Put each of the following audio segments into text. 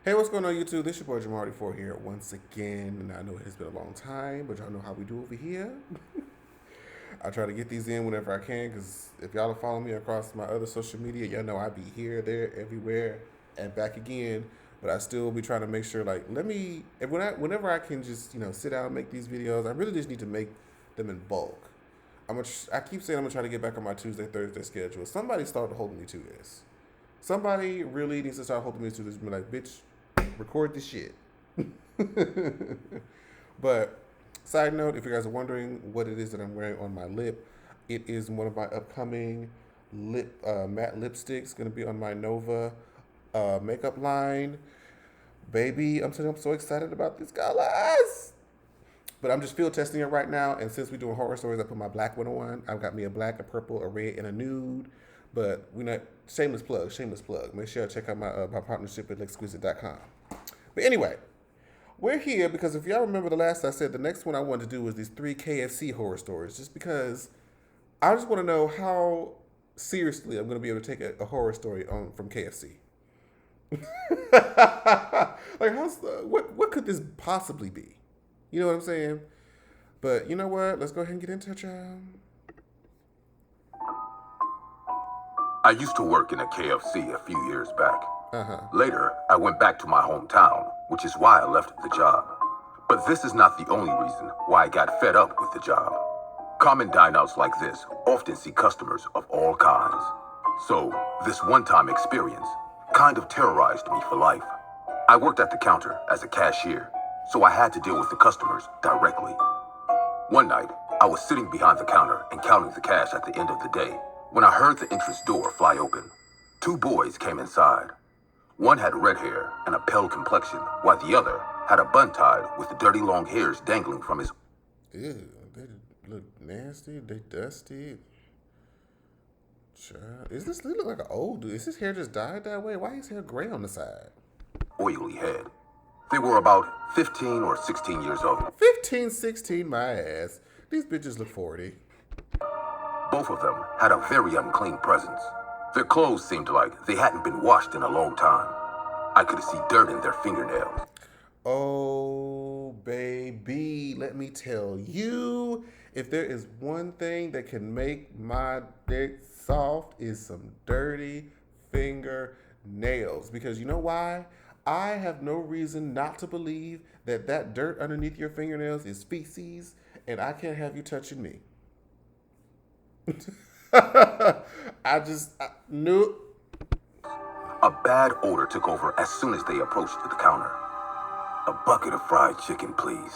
Hey, what's going on, YouTube? This your boy Jamarty4 here once again, and I know it's been a long time, but y'all know how we do over here. I try to get these in whenever I can, because if y'all follow me across my other social media, y'all know I be here, there, everywhere, and back again. But I still be trying to make sure, like, whenever I can just, sit down and make these videos, I really just need to make them in bulk. I keep saying I'm gonna try to get back on my Tuesday, Thursday schedule. Somebody started holding me to this. Somebody really needs to start holding me to this. Be like, bitch, record this shit. But side note, if you guys are wondering what it is that I'm wearing on my lip, it is one of my upcoming matte lipsticks. Going to be on my Nova makeup line. Baby, I'm telling you, I'm so excited about these colors. But I'm just field testing it right now. And since we're doing horror stories, I put my black one on. I've got me a black, a purple, a red, and a nude. But we're not, shameless plug. Make sure you check out my partnership at Exquisite.com. But anyway, we're here because if y'all remember the last I said, the next one I wanted to do was these 3 KFC horror stories. Just because I just want to know how seriously I'm going to be able to take a horror story from KFC. Like, what could this possibly be? You know what I'm saying? But you know what? Let's go ahead and get into it, y'all. I used to work in a KFC a few years back. Later, I went back to my hometown, which is why I left the job. But this is not the only reason why I got fed up with the job. Common dine-outs like this often see customers of all kinds. So, this one-time experience kind of terrorized me for life. I worked at the counter as a cashier, so I had to deal with the customers directly. One night, I was sitting behind the counter and counting the cash at the end of the day when I heard the entrance door fly open. 2 boys came inside. One had red hair and a pale complexion, while the other had a bun tied with dirty long hairs dangling from his... Ew, they look nasty, they dusty. Child. He look like an old dude? Is his hair just dyed that way? Why is his hair gray on the side? ...oily head. They were about 15 or 16 years old. 15, 16, my ass. These bitches look 40. Both of them had a very unclean presence. Their clothes seemed like they hadn't been washed in a long time. I could see dirt in their fingernails. Oh, baby, let me tell you, if there is one thing that can make my dick soft, is some dirty fingernails. Because you know why? I have no reason not to believe that dirt underneath your fingernails is feces, and I can't have you touching me. I knew. A bad odor took over as soon as they approached the counter. "A bucket of fried chicken, please,"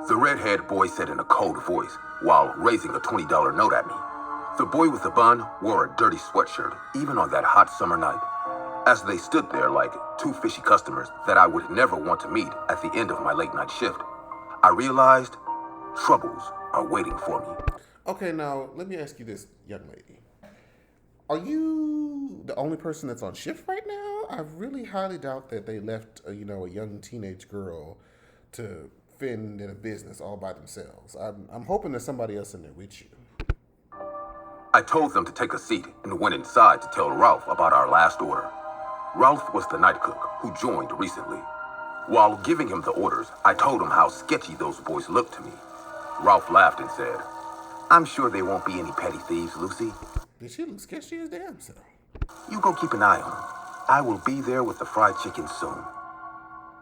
the red-haired boy said in a cold voice while raising a $20 note at me. The boy with the bun wore a dirty sweatshirt even on that hot summer night. As they stood there like 2 fishy customers that I would never want to meet at the end of my late-night shift, I realized troubles are waiting for me. Okay, now, let me ask you this, young lady. Are you the only person that's on shift right now? I really highly doubt that they left, a young teenage girl to fend in a business all by themselves. I'm hoping there's somebody else in there with you. I told them to take a seat and went inside to tell Ralph about our last order. Ralph was the night cook who joined recently. While giving him the orders, I told him how sketchy those boys looked to me. Ralph laughed and said, "I'm sure there won't be any petty thieves, Lucy." Did she look sketchy as damn self? "You go keep an eye on them. I will be there with the fried chicken soon."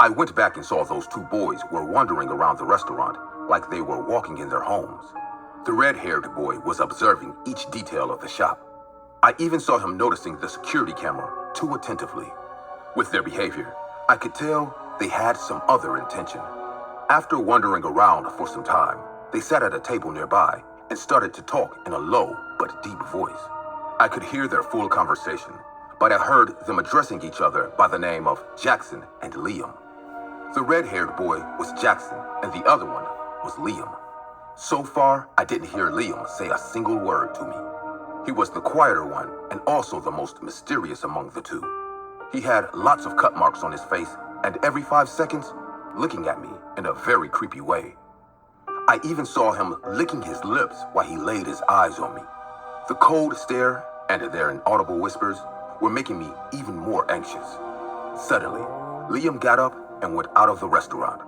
I went back and saw those 2 boys were wandering around the restaurant like they were walking in their homes. The red-haired boy was observing each detail of the shop. I even saw him noticing the security camera too attentively. With their behavior, I could tell they had some other intention. After wandering around for some time, they sat at a table nearby and started to talk in a low but deep voice. I could hear their full conversation, but I heard them addressing each other by the name of Jackson and Liam. The red-haired boy was Jackson and the other one was Liam. So far, I didn't hear Liam say a single word to me. He was the quieter one and also the most mysterious among the 2. He had lots of cut marks on his face and every 5 seconds, looking at me in a very creepy way. I even saw him licking his lips while he laid his eyes on me. The cold stare and their inaudible whispers were making me even more anxious. Suddenly, Liam got up and went out of the restaurant.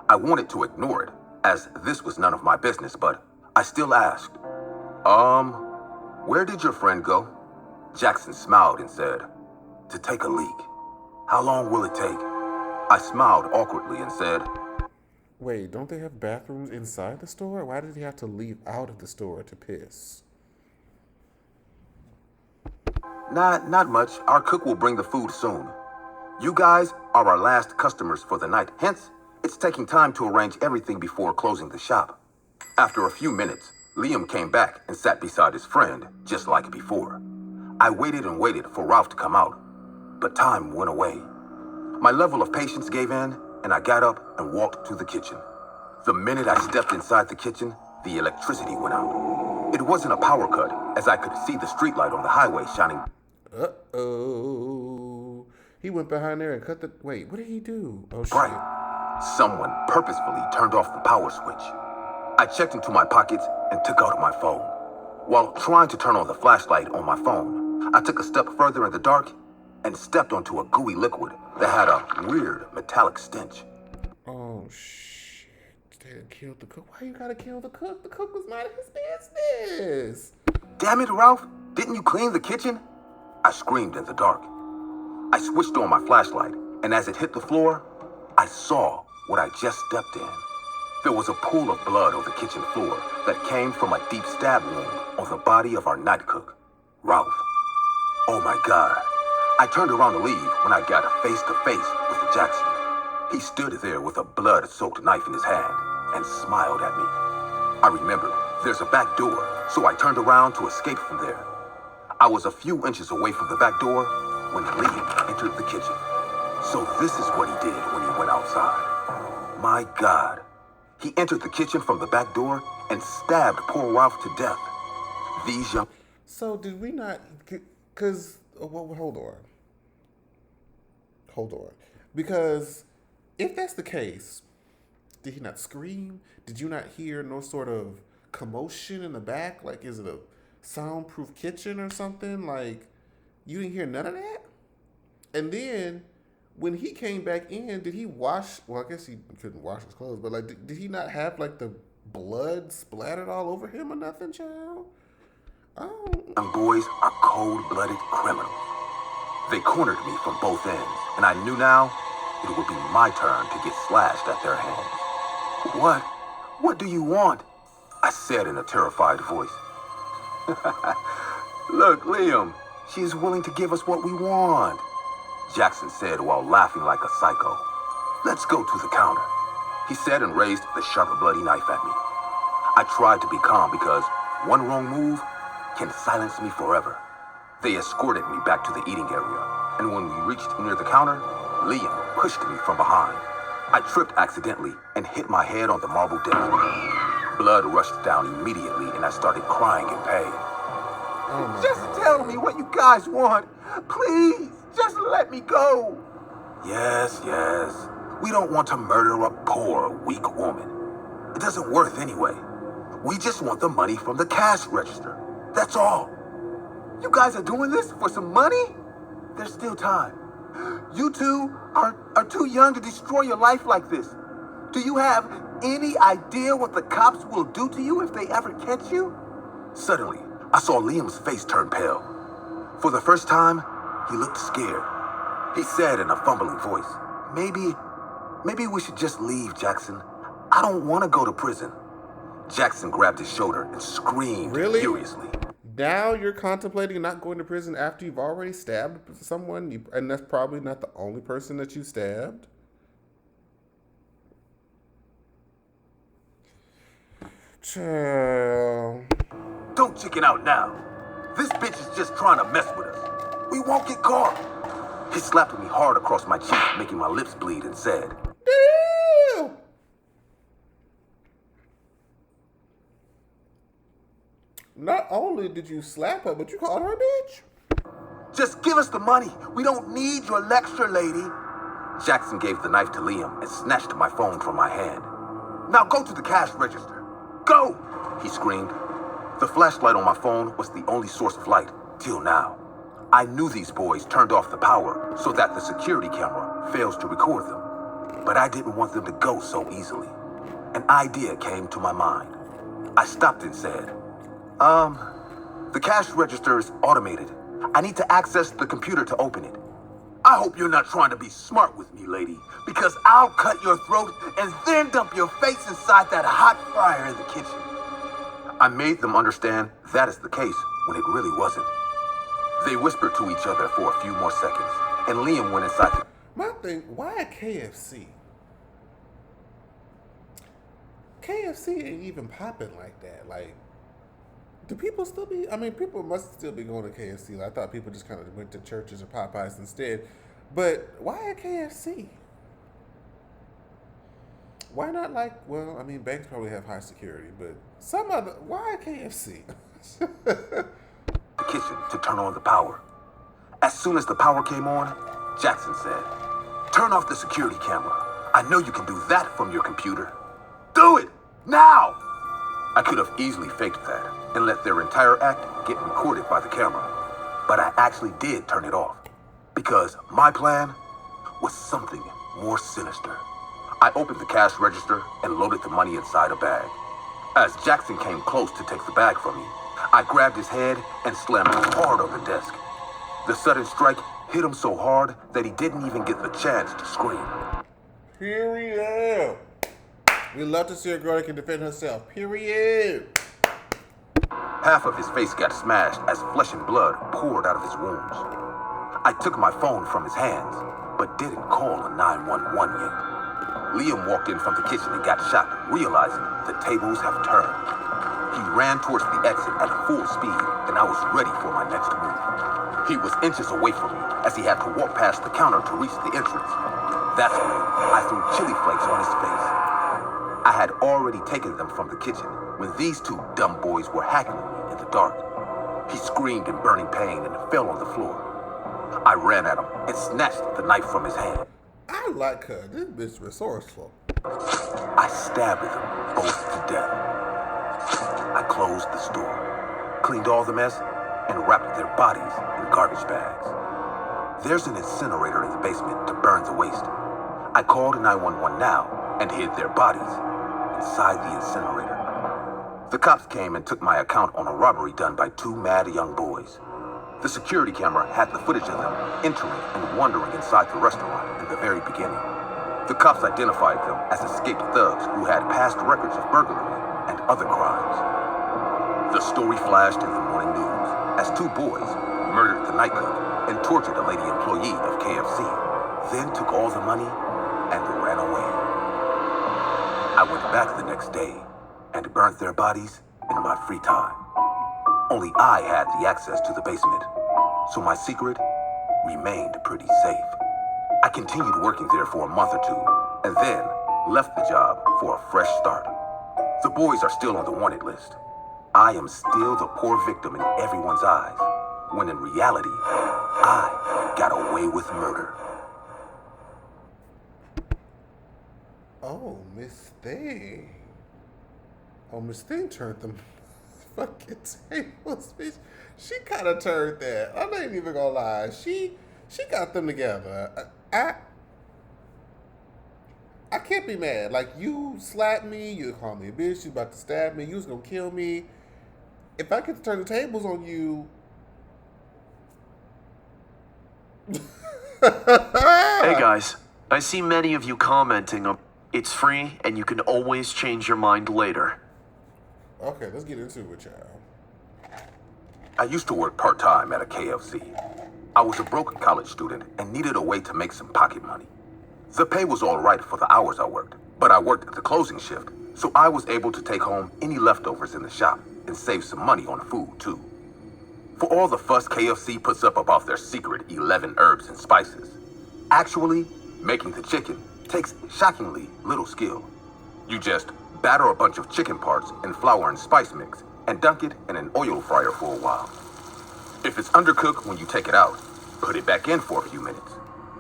I wanted to ignore it, as this was none of my business, but I still asked, where did your friend go? Jackson smiled and said, to take a leak. How long will it take? I smiled awkwardly and said, Wait, don't they have bathrooms inside the store? Why did he have to leave out of the store to piss? Not much. Our cook will bring the food soon. You guys are our last customers for the night. Hence, it's taking time to arrange everything before closing the shop. After a few minutes, Liam came back and sat beside his friend, just like before. I waited and waited for Ralph to come out, but time went away. My level of patience gave in, and I got up and walked to the kitchen. The minute I stepped inside the kitchen, the electricity went out. It wasn't a power cut, as I could see the streetlight on the highway shining. Uh-oh. He went behind there and cut the... Wait, what did he do? Oh, shit. Bright. Someone purposefully turned off the power switch. I checked into my pockets and took out my phone. While trying to turn on the flashlight on my phone, I took a step further in the dark and stepped onto a gooey liquid that had a weird metallic stench. Oh, shit. They done killed the cook. Why you gotta kill the cook? The cook was minding his business. Damn it, Ralph! Didn't you clean the kitchen? I screamed in the dark. I switched on my flashlight, and as it hit the floor, I saw what I just stepped in. There was a pool of blood on the kitchen floor that came from a deep stab wound on the body of our night cook, Ralph. Oh my God. I turned around to leave when I got face to face with Jackson. He stood there with a blood-soaked knife in his hand and smiled at me. I remembered there's a back door, so I turned around to escape from there. I was a few inches away from the back door when Liam entered the kitchen. So this is what he did when he went outside. My God. He entered the kitchen from the back door and stabbed poor Ralph to death. These young... So did we not... Because... Well, hold on. Because if that's the case, did he not scream? Did you not hear no sort of commotion in the back? Like, is it a soundproof kitchen or something? Like, you didn't hear none of that? And then, when he came back in, did he wash... Well, I guess he couldn't wash his clothes, but, like, did he not have, like, the blood splattered all over him or nothing, child? Oh. Young boys are cold-blooded criminals. They cornered me from both ends, and I knew now it would be my turn to get slashed at their hands. What? What do you want? I said in a terrified voice. Look, Liam, she is willing to give us what we want, Jackson said while laughing like a psycho. Let's go to the counter, he said and raised the sharp, bloody knife at me. I tried to be calm because one wrong move can silence me forever. They escorted me back to the eating area, and when we reached near the counter, Liam pushed me from behind. I tripped accidentally and hit my head on the marble desk. Blood rushed down immediately, and I started crying in pain. Just tell me what you guys want. Please, just let me go. Yes. We don't want to murder a poor, weak woman. It doesn't worth anyway. We just want the money from the cash register. That's all. You guys are doing this for some money? There's still time. You two are too young to destroy your life like this. Do you have any idea what the cops will do to you if they ever catch you? Suddenly, I saw Liam's face turn pale. For the first time, he looked scared. He said in a fumbling voice, Maybe we should just leave, Jackson. I don't want to go to prison. Jackson grabbed his shoulder and screamed furiously. Now you're contemplating not going to prison after you've already stabbed someone, and that's probably not the only person that you stabbed? Child. Don't chicken out now. This bitch is just trying to mess with us. We won't get caught. He slapped me hard across my cheek, making my lips bleed, and said, Damn! Not only did you slap her, but you called her a bitch. Just give us the money. We don't need your lecture, lady. Jackson gave the knife to Liam and snatched my phone from my hand. Now go to the cash register. Go! He screamed. The flashlight on my phone was the only source of light, till now. I knew these boys turned off the power so that the security camera fails to record them. But I didn't want them to go so easily. An idea came to my mind. I stopped and said, the cash register is automated. I need to access the computer to open it. I hope you're not trying to be smart with me, lady, because I'll cut your throat and then dump your face inside that hot fryer in the kitchen. I made them understand that is the case when it really wasn't. They whispered to each other for a few more seconds, and Liam went inside the... My thing, why a KFC? KFC ain't even popping like that. Like, do people still be? I mean, people must still be going to KFC. I thought people just kind of went to churches or Popeyes instead. But why a KFC? Why not like? Well, I mean, banks probably have high security, but some other. Why a KFC? the kitchen to turn on the power. As soon as the power came on, Jackson said, "Turn off the security camera. I know you can do that from your computer. Do it now!" I could have easily faked that and let their entire act get recorded by the camera. But I actually did turn it off because my plan was something more sinister. I opened the cash register and loaded the money inside a bag. As Jackson came close to take the bag from me, I grabbed his head and slammed it hard on the desk. The sudden strike hit him so hard that he didn't even get the chance to scream. Period. We love to see a girl that can defend herself. Period. Half of his face got smashed as flesh and blood poured out of his wounds. I took my phone from his hands, but didn't call a 911 yet. Liam walked in from the kitchen and got shot, realizing the tables have turned. He ran towards the exit at full speed, and I was ready for my next move. He was inches away from me as he had to walk past the counter to reach the entrance. That's when I threw chili flakes on his face. I had already taken them from the kitchen when these two dumb boys were hackling me in the dark. He screamed in burning pain and fell on the floor. I ran at him and snatched the knife from his hand. I like her. This bitch resourceful. I stabbed them both to death. I closed the store, cleaned all the mess, and wrapped their bodies in garbage bags. There's an incinerator in the basement to burn the waste. I called 911 now and hid their bodies inside the incinerator. The cops came and took my account on a robbery done by two mad young boys. The security camera had the footage of them entering and wandering inside the restaurant in the very beginning. The cops identified them as escaped thugs who had past records of burglary and other crimes. The story flashed in the morning news as two boys murdered the night cook and tortured a lady employee of KFC, then took all the money and ran away. I went back the next day and burnt their bodies in my free time. Only I had the access to the basement, so my secret remained pretty safe. I continued working there for a month or two, and then left the job for a fresh start. The boys are still on the wanted list. I am still the poor victim in everyone's eyes, when in reality, I got away with murder. Oh, Miss Thing. Oh, Miss Thing turned them fucking tables, bitch. She kind of turned that. I ain't even gonna lie. She got them together. I can't be mad. Like, you slapped me, you called me a bitch, you about to stab me, you was gonna kill me. If I get to turn the tables on you. Hey guys, I see many of you commenting on it's free and you can always change your mind later. Okay, let's get into it, y'all. I used to work part-time at a KFC. I was a broke college student and needed a way to make some pocket money. The pay was all right for the hours I worked, but I worked the closing shift, so I was able to take home any leftovers in the shop and save some money on food, too. For all the fuss KFC puts up about their secret 11 herbs and spices, actually, making the chicken takes shockingly little skill. You just batter a bunch of chicken parts in flour and spice mix and dunk it in an oil fryer for a while. If it's undercooked when you take it out, put it back in for a few minutes.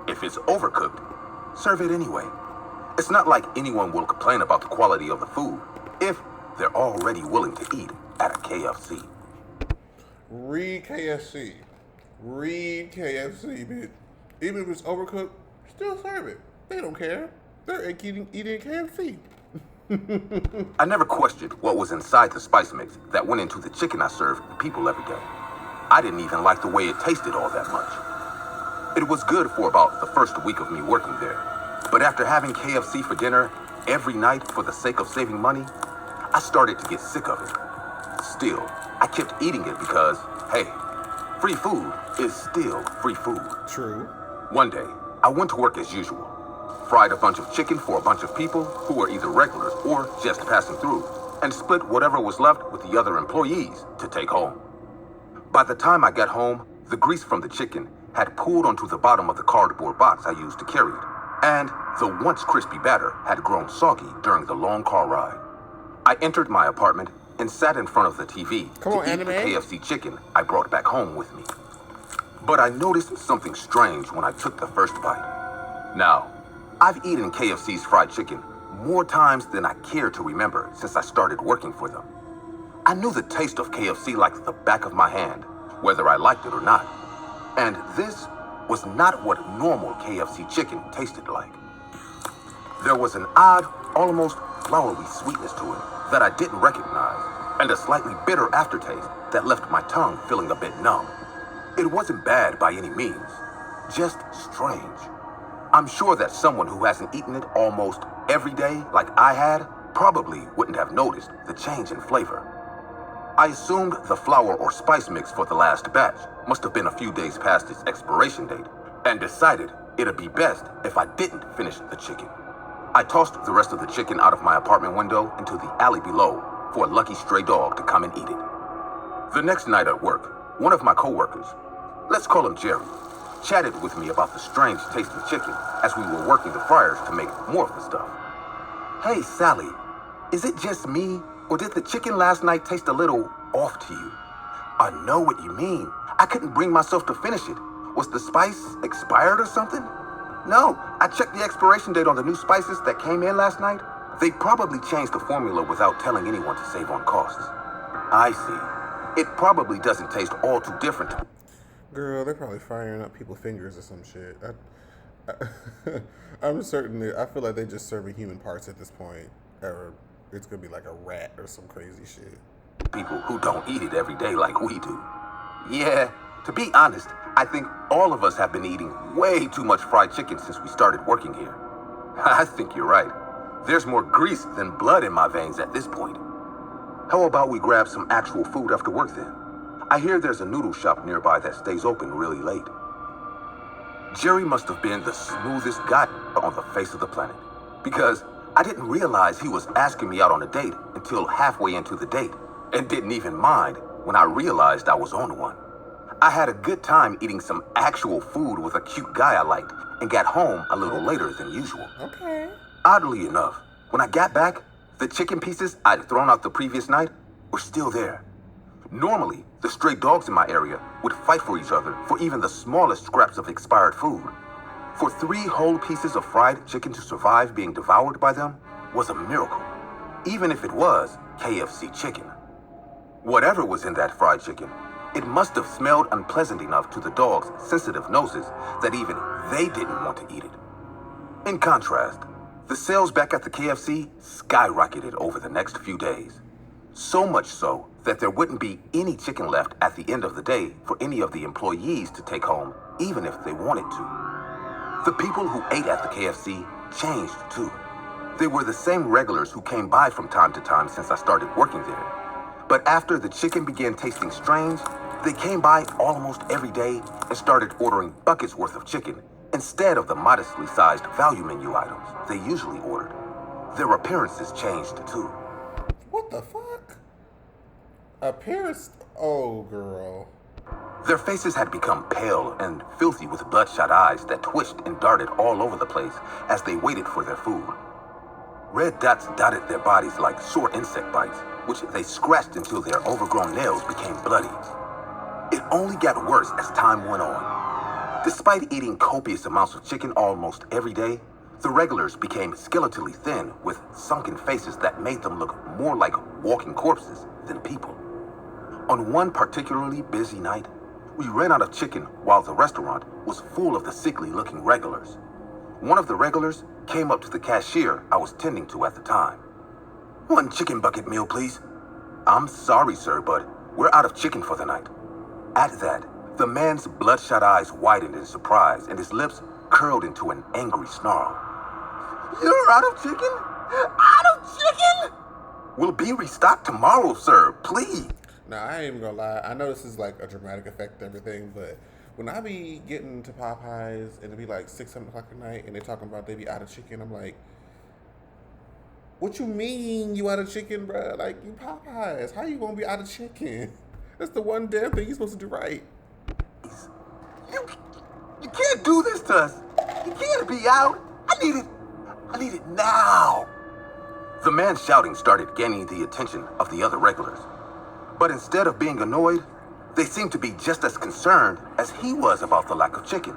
If it's overcooked, serve it anyway. It's not like anyone will complain about the quality of the food if they're already willing to eat at a KFC. Read KFC. Read KFC, bitch. Even if it's overcooked, Still serve it. They don't care. They're eating KFC. I never questioned what was inside the spice mix that went into the chicken I served people every day. I didn't even like the way it tasted all that much. It was good for about the first week of me working there. But after having KFC for dinner every night for the sake of saving money, I started to get sick of it. Still, I kept eating it because, hey, free food is still free food. True. One day, I went to work as usual. Fried a bunch of chicken for a bunch of people who were either regulars or just passing through, and split whatever was left with the other employees to take home. By the time I got home, the grease from the chicken had pooled onto the bottom of the cardboard box I used to carry it, and the once crispy batter had grown soggy during the long car ride. I entered my apartment and sat in front of the TV Come on, to eat anime. the KFC chicken I brought back home with me. But I noticed something strange when I took the first bite. Now, I've eaten KFC's fried chicken more times than I care to remember since I started working for them. I knew the taste of KFC like the back of my hand, whether I liked it or not. And this was not what normal KFC chicken tasted like. There was an odd, almost floury sweetness to it that I didn't recognize, and a slightly bitter aftertaste that left my tongue feeling a bit numb. It wasn't bad by any means, just strange. I'm sure that someone who hasn't eaten it almost every day like I had probably wouldn't have noticed the change in flavor. I assumed the flour or spice mix for the last batch must have been a few days past its expiration date, and decided it'd be best if I didn't finish the chicken. I tossed the rest of the chicken out of my apartment window into the alley below for a lucky stray dog to come and eat it. The next night at work, one of my coworkers, let's call him Jerry, chatted with me about the strange tasting chicken as we were working the fryers to make more of the stuff. Hey, Sally, is it just me, or did the chicken last night taste a little off to you? I know what you mean. I couldn't bring myself to finish it. Was the spice expired or something? No, I checked the expiration date on the new spices that came in last night. They probably changed the formula without telling anyone to save on costs. I see. It probably doesn't taste all too different to Girl, they're probably firing up people's fingers or some shit. I'm certain that I feel like they just serving human parts at this point, or it's gonna be like a rat or some crazy shit. people who don't eat it every day like we do. Yeah, to be honest, I think all of us have been eating way too much fried chicken since we started working here. I think you're right. There's more grease than blood in my veins at this point. How about we grab some actual food after work then? I hear there's a noodle shop nearby that stays open really late. Jerry must have been the smoothest guy on the face of the planet, because I didn't realize he was asking me out on a date until halfway into the date, and didn't even mind when I realized I was on one. I had a good time eating some actual food with a cute guy I liked, and got home a little later than usual. Okay. Oddly enough, when I got back, the chicken pieces I'd thrown out the previous night were still there. Normally, the stray dogs in my area would fight for each other for even the smallest scraps of expired food. For 3 whole pieces of fried chicken to survive being devoured by them was a miracle, even if it was KFC chicken. Whatever was in that fried chicken, it must have smelled unpleasant enough to the dogs' sensitive noses that even they didn't want to eat it. In contrast, the sales back at the KFC skyrocketed over the next few days. So much so that there wouldn't be any chicken left at the end of the day for any of the employees to take home, even if they wanted to. The people who ate at the KFC changed too. They were the same regulars who came by from time to time since I started working there. But after the chicken began tasting strange, they came by almost every day and started ordering buckets worth of chicken instead of the modestly sized value menu items they usually ordered. Their appearances changed too. What the fuck? Appearance? Oh, girl. Their faces had become pale and filthy with bloodshot eyes that twitched and darted all over the place as they waited for their food. Red dots dotted their bodies like sore insect bites, which they scratched until their overgrown nails became bloody. It only got worse as time went on. Despite eating copious amounts of chicken almost every day, the regulars became skeletally thin with sunken faces that made them look more like walking corpses than people. On one particularly busy night, we ran out of chicken while the restaurant was full of the sickly-looking regulars. one of the regulars came up to the cashier I was tending to at the time. "One chicken bucket meal, please." "I'm sorry, sir, but we're out of chicken for the night." At that, the man's bloodshot eyes widened in surprise and his lips curled into an angry snarl. "You're out of chicken? Out of chicken?" "We'll be restocked tomorrow, sir. Please." Now, I ain't even gonna lie. I know this is like a dramatic effect and everything, but when I be getting to Popeyes and it be like 6, 7 o'clock at night and they talking about they be out of chicken, I'm like, what you mean you out of chicken, bruh? Like, you Popeyes. How you gonna be out of chicken? That's the one damn thing you supposed to do right. You, you can't do this to us. You can't be out. I need it now. The man shouting started gaining the attention of the other regulars. But instead of being annoyed, they seemed to be just as concerned as he was about the lack of chicken.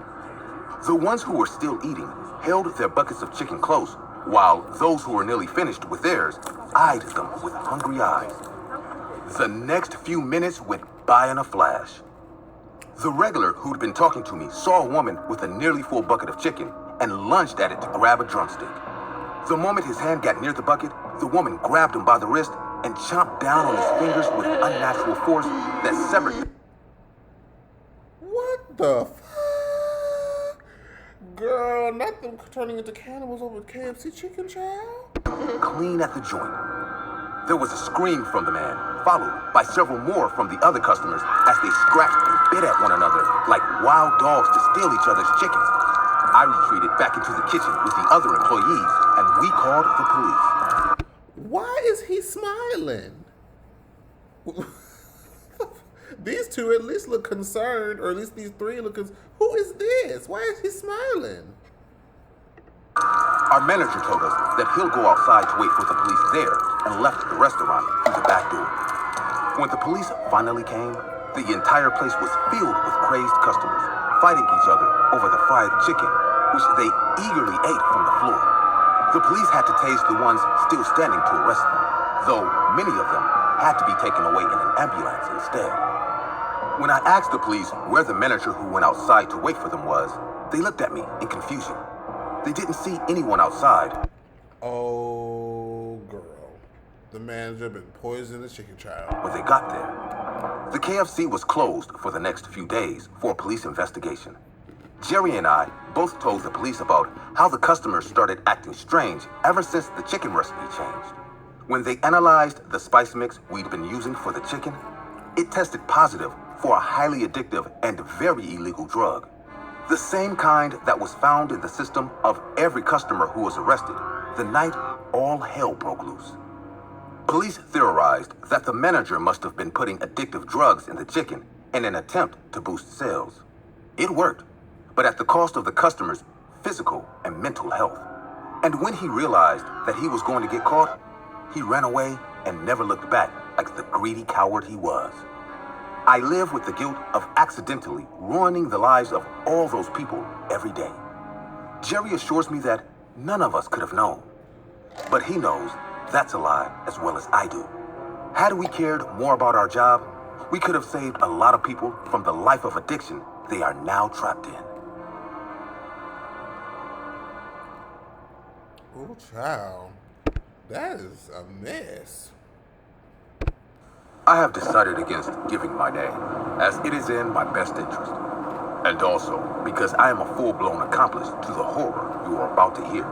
The ones who were still eating held their buckets of chicken close, while those who were nearly finished with theirs eyed them with hungry eyes. The next few minutes went by in a flash. The regular who'd been talking to me saw a woman with a nearly full bucket of chicken and lunged at it to grab a drumstick. The moment his hand got near the bucket, the woman grabbed him by the wrist and chomped down on his fingers with unnatural force that severed. What the fuck? Girl, not them turning into cannibals over KFC chicken, child? Clean at the joint. There was a scream from the man, followed by several more from the other customers as they scratched and bit at one another like wild dogs to steal each other's chickens. I retreated back into the kitchen with the other employees, and we called the police. Why is he smiling? These two at least look concerned, or at least these three look concerned. Who is this? Why is he smiling? Our manager told us that he'll go outside to wait for the police there and left the restaurant through the back door. When the police finally came, the entire place was filled with crazed customers, fighting each other over the fried chicken, which they eagerly ate from the floor. The police had to tase the ones still standing to arrest them, though many of them had to be taken away in an ambulance instead. When I asked the police where the manager who went outside to wait for them was, they looked at me in confusion. They didn't see anyone outside. Oh, girl. The manager been poisoning the chicken child. When they got there, the KFC was closed for the next few days for a police investigation. Jerry and I both told the police about how the customers started acting strange ever since the chicken recipe changed. When they analyzed the spice mix we'd been using for the chicken, it tested positive for a highly addictive and very illegal drug. The same kind that was found in the system of every customer who was arrested the night all hell broke loose. Police theorized that the manager must have been putting addictive drugs in the chicken in an attempt to boost sales. It worked, but at the cost of the customer's physical and mental health. And when he realized that he was going to get caught, he ran away and never looked back like the greedy coward he was. I live with the guilt of accidentally ruining the lives of all those people every day. Jerry assures me that none of us could have known. But he knows that's a lie as well as I do. Had we cared more about our job, we could have saved a lot of people from the life of addiction they are now trapped in. Oh, child. That is a mess. I have decided against giving my name, as it is in my best interest. And also because I am a full-blown accomplice to the horror you are about to hear.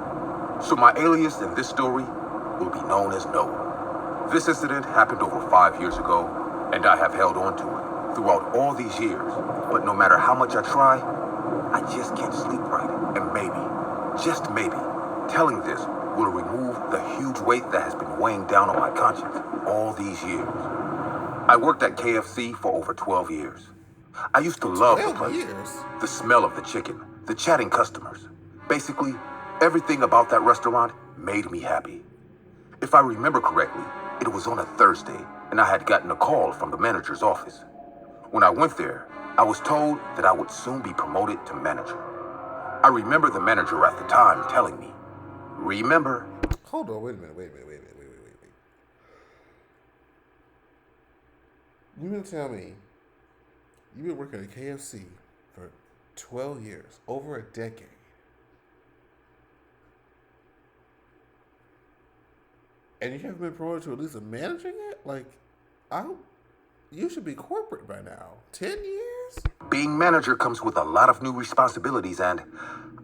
So my alias in this story will be known as Noah. This incident happened over 5 years ago, and I have held on to it throughout all these years. But no matter how much I try, I just can't sleep right. And maybe, just maybe, telling this will remove the huge weight that has been weighing down on my conscience all these years. I worked at KFC for over 12 years. I used to love the 12 place. years? The smell of the chicken, the chatting customers. Basically, everything about that restaurant made me happy. If I remember correctly, it was on a Thursday, and I had gotten a call from the manager's office. When I went there, I was told that I would soon be promoted to manager. I remember the manager at the time telling me, "Remember." Hold on, wait a minute. You mean to tell me you've been working at KFC for 12 years, over a decade, And you haven't been promoted to at least a manager yet? Like, I don't, you should be corporate by now. 10 years? Being manager comes with a lot of new responsibilities, and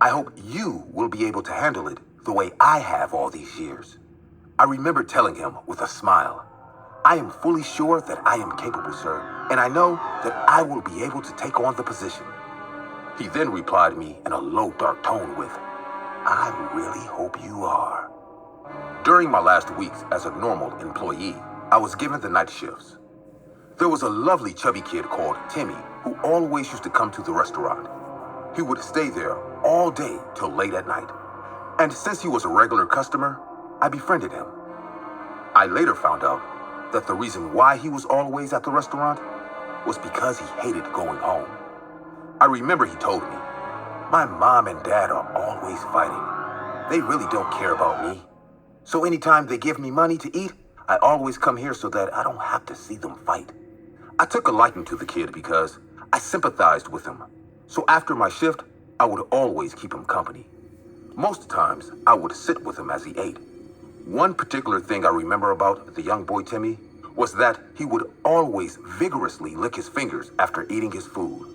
I hope you will be able to handle it the way I have all these years. I remember telling him with a smile, I am fully sure that I am capable, sir, and I know that I will be able to take on the position. He then replied me in a low, dark tone with, I really hope you are. During my last weeks as a normal employee, I was given the night shifts. There was a lovely chubby kid called Timmy who always used to come to the restaurant. He would stay there all day till late at night. And since he was a regular customer, I befriended him. I later found out that the reason why he was always at the restaurant was because he hated going home. I remember he told me, my mom and dad are always fighting. They really don't care about me. So anytime they give me money to eat, I always come here so that I don't have to see them fight. I took a liking to the kid because I sympathized with him. So after my shift, I would always keep him company. Most times, I would sit with him as he ate. One particular thing I remember about the young boy Timmy was that he would always vigorously lick his fingers after eating his food.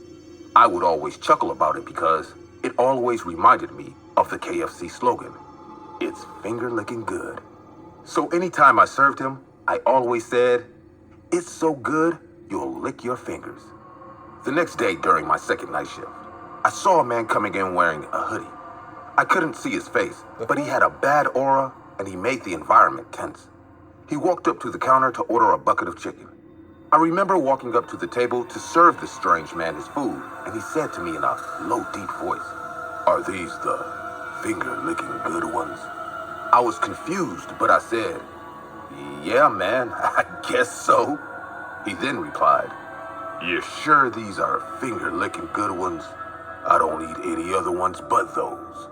I would always chuckle about it because it always reminded me of the KFC slogan, it's finger licking good. So anytime I served him, I always said, it's so good, you'll lick your fingers. The next day during my second night shift, I saw a man coming in wearing a hoodie. I couldn't see his face, but he had a bad aura and he made the environment tense. He walked up to the counter to order a bucket of chicken. I remember walking up to the table to serve this strange man his food, and he said to me in a low, deep voice, are these the finger-licking good ones? I was confused, but I said, yeah, man, I guess so. He then replied, you're sure these are finger-licking good ones? I don't eat any other ones but those.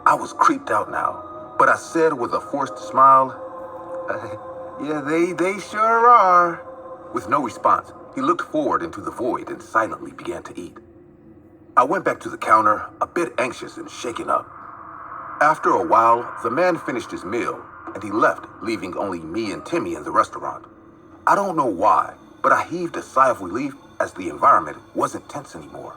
I was creeped out now, but I said with a forced smile, yeah, they sure are. With no response, he looked forward into the void and silently began to eat. I went back to the counter, a bit anxious and shaken up. After a while, the man finished his meal, and he left, leaving only me and Timmy in the restaurant. I don't know why, but I heaved a sigh of relief as the environment wasn't tense anymore.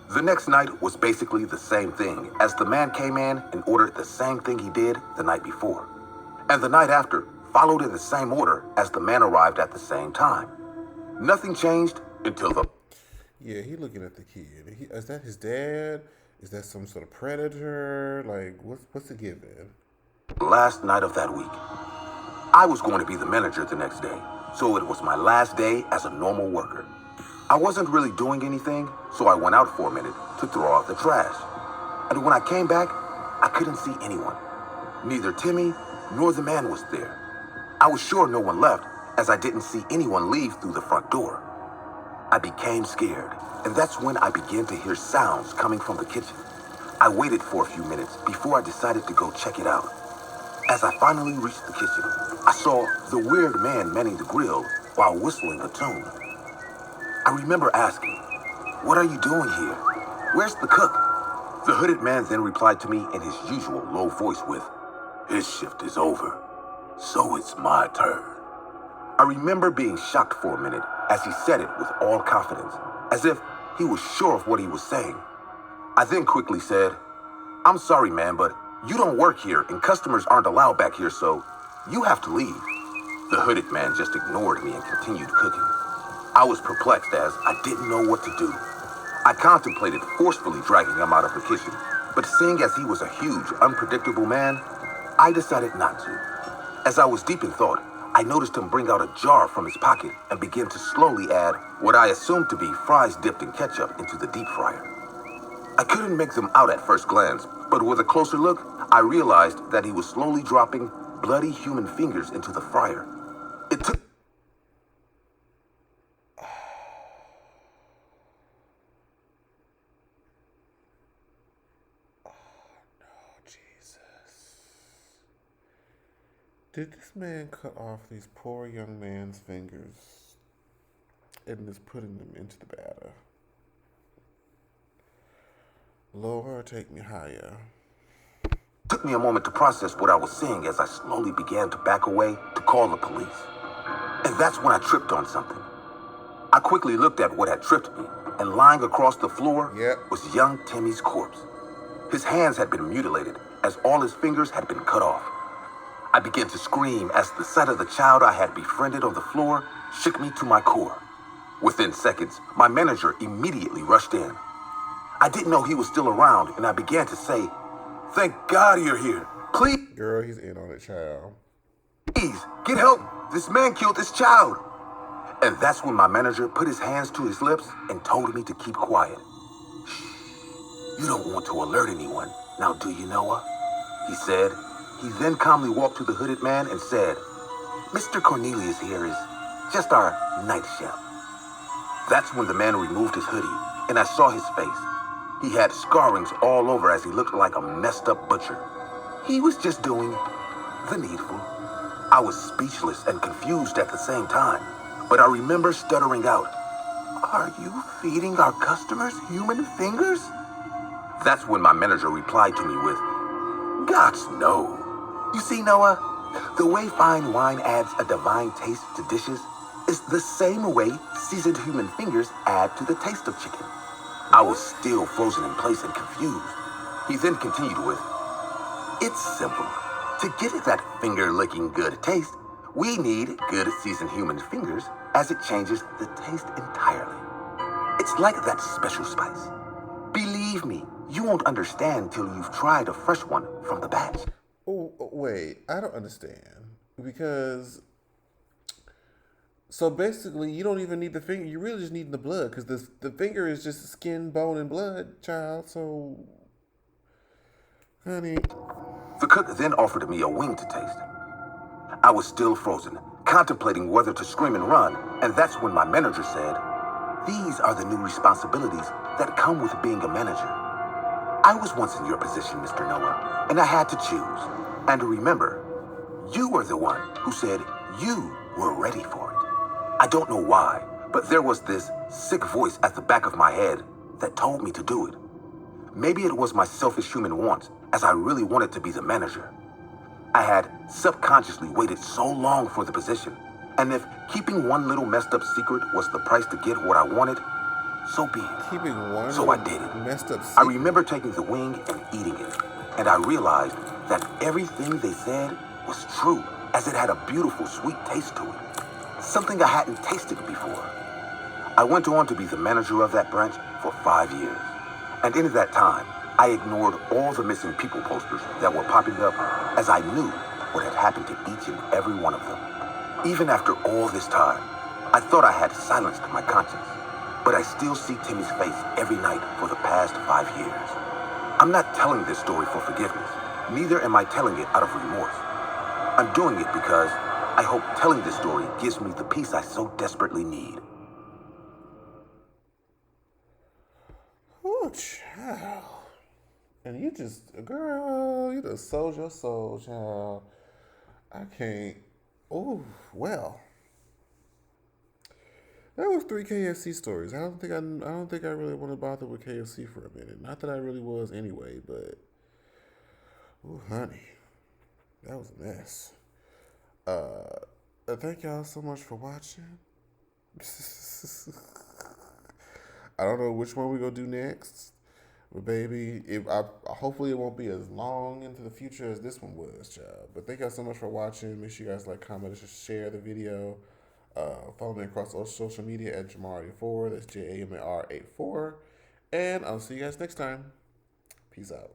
The next night was basically the same thing, as the man came in and ordered the same thing he did the night before. And the night after followed in the same order as the man arrived at the same time. Nothing changed until the... Yeah, he looking at the kid. Is that his dad? Is that some sort of predator? Like, what's the given? last night of that week. I was going to be the manager the next day, so it was my last day as a normal worker. I wasn't really doing anything, so I went out for a minute to throw out the trash. And when I came back, I couldn't see anyone. Neither Timmy nor the man was there. I was sure no one left, as I didn't see anyone leave through the front door. I became scared, and that's when I began to hear sounds coming from the kitchen. I waited for a few minutes before I decided to go check it out. As I finally reached the kitchen, I saw the weird man manning the grill while whistling a tune. I remember asking, "What are you doing here? Where's the cook?" The hooded man then replied to me in his usual low voice with, "His shift is over, so it's my turn." I remember being shocked for a minute as he said it with all confidence, as if he was sure of what he was saying. I then quickly said, "I'm sorry, man, but you don't work here and customers aren't allowed back here, so you have to leave." The hooded man just ignored me and continued cooking. I was perplexed as I didn't know what to do. I contemplated forcefully dragging him out of the kitchen, but seeing as he was a huge, unpredictable man, I decided not to. As I was deep in thought, I noticed him bring out a jar from his pocket and begin to slowly add what I assumed to be fries dipped in ketchup into the deep fryer. I couldn't make them out at first glance, but with a closer look, I realized that he was slowly dropping bloody human fingers into the fryer. It took... Jesus. Did this man cut off these poor young man's fingers and is putting them into the batter? Lord, take me higher. Took me a moment to process what I was seeing as I slowly began to back away to call the police. And that's when I tripped on something. I quickly looked at what had tripped me, and lying across the floor was young Timmy's corpse. His hands had been mutilated, as all his fingers had been cut off. I began to scream as the sight of the child I had befriended on the floor shook me to my core. Within seconds, my manager immediately rushed in. I didn't know he was still around, and I began to say, "Thank God you're here. Please, Girl, he's in on it, child. get help. This man killed this child." And that's when my manager put his hands to his lips and told me to keep quiet. "Shh. You don't want to alert anyone, now do you, Noah?" he said. He then calmly walked to the hooded man and said, "Mr. Cornelius here is just our night chef." That's when the man removed his hoodie, and I saw his face. He had scarrings all over as he looked like a messed up butcher. He was just doing the needful. I was speechless and confused at the same time, but I remember stuttering out, "Are you feeding our customers human fingers?" That's when my manager replied to me with, "Gosh, no. You see, Noah, the way fine wine adds a divine taste to dishes is the same way seasoned human fingers add to the taste of chicken." I was still frozen in place and confused. He then continued with, "It's simple. To get that finger-licking good taste, we need good seasoned human fingers as it changes the taste entirely. It's like that special spice. Believe me, you won't understand till you've tried a fresh one from the batch." Oh, wait, I don't understand. Because, so basically, you don't even need the finger. You really just need the blood. Because the finger is just skin, bone, and blood, child. So, honey. The cook then offered me a wing to taste. I was still frozen, contemplating whether to scream and run, and that's when my manager said, "These are the new responsibilities that come with being a manager. I was once in your position, Mr. Noah, and I had to choose. And remember, you were the one who said you were ready for it." I don't know why, but there was this sick voice at the back of my head that told me to do it. Maybe it was my selfish human wants, as I really wanted to be the manager. I had subconsciously waited so long for the position, and if keeping one little messed up secret was the price to get what I wanted, so be it. Keeping one So I did it. messed up I secret. remember taking the wing and eating it, and I realized that everything they said was true, as it had a beautiful sweet taste to it, something I hadn't tasted before. I went on to be the manager of that branch for 5 years, and in that time, I ignored all the missing people posters that were popping up, as I knew what had happened to each and every one of them. Even after all this time, I thought I had silenced my conscience, but I still see Timmy's face every night for the past 5 years. I'm not telling this story for forgiveness, neither am I telling it out of remorse. I'm doing it because I hope telling this story gives me the peace I so desperately need. Oh, child. And you just, girl, you just sold your soul, child. I can't. Oh, well. That was 3 KFC stories. I don't think I really want to bother with KFC for a minute. Not that I really was anyway, but oh, honey, that was a mess. Thank y'all so much for watching. I don't know which one we're gonna do next, but baby, hopefully it won't be as long into the future as this one was, child. But thank y'all so much for watching. Make sure you guys like, comment, and share the video. Follow me across all social media at Jamar84. That's JAMAR84. And I'll see you guys next time. Peace out.